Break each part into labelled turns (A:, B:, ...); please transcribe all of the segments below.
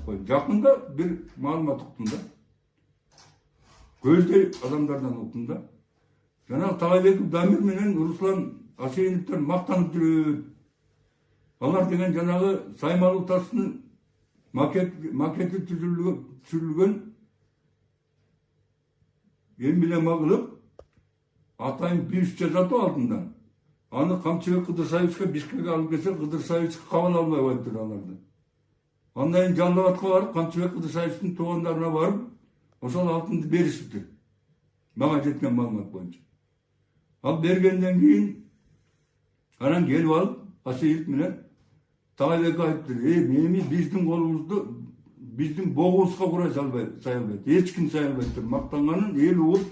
A: koydum. Yakında bir malumat okudum da. Gözde adamlardan okudum da. Jana Tağaybek Damir menen Ruslan Aseyevдер maqtanıp жүрөт. Алар деген жанагы Саймалы тастын макети түзүлгөн ем биле магылып атайын бюст жазатып алдындан. Аны Камчыбек Кыдырсаевичке Бишкекке алып келсе, Кыдырсаевич кабыл албай коюптур аларды. Андан кийин Жалал-Абадка барып, Камчыбек Кыдырсаевичтин туугандарына барып, ошол алтынды беришиптир. Мага жеткен маалымат боюнча. Ал бергенден кийин анан келип алып, Асеев менен Тağaybekке айтыптыр, эми биздин колубузду, биздин богубузга курай сай албайт. Эч ким сай албайт. Мактанганын эл угуп,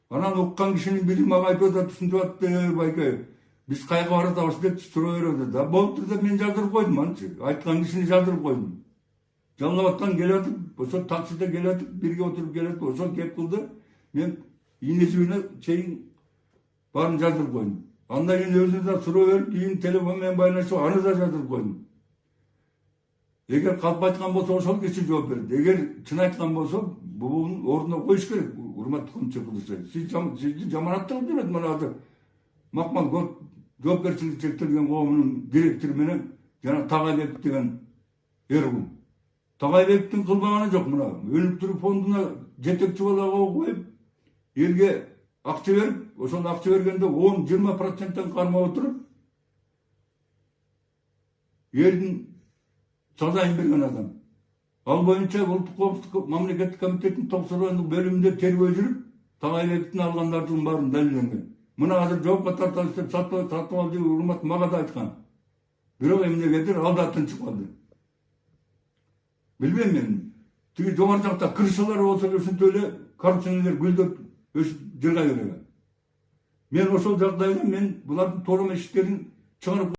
A: анан уккан кишинин бири мага айтып атат, түшүнүп атты, байке. Биз кайга баратабыз деп суроо берет. Да болуптур деп мен жаздырып койдум анчы. Айткан кишини жаздырып койдум. Жалал-Абадтан келатып, ошо таксиде келатып, бирге отуруп келатып, ошол кеп кылды. Мен ийнесине чейин баарын жаздырып койдум. Андан кийин өзү да суроо берип, кийин телефон менен байланышып, аны да жаздырып койдум. Эгер калп айткан болсо ошол киши жооп берет. Эгер чын айткан болсо, бул ордуна коюш керек. Урматтуу Камчыбек Кыдырсаевич. Сизди жаманаттырып жүрөт мына азыр. Макмал жоопкерчиликти чектелген коомунун директору менен жана Тağaybek деген эргул. Тağaybek'тин кылбаганы жок мына. Өнүктүрүү фондуна жетекчи боло коюп, элге акча берип, ошол акча бергенде 10-20% кармап отуруп, элдин сазайын берген адам. Ал боюнча Улуттук коопсуздук мамлекеттик комитеттин токсорундук бөлүмүндө тергөө жүрүп, Тağaybek'тин алгандардын баарын далилденген. Мына азыр жоопко тартабыз деп сатып алды, урмат мага да айткан. Бирок эмнегедир ал да тынчып калды. Билбейм мен. Тиги жогору жакта крышалар болсо ушинтип эле коррупционерлер гүлдөп өсүп жыргай берген. Мен ошол жагдайда мен булардын тором эшиктерин чыгарып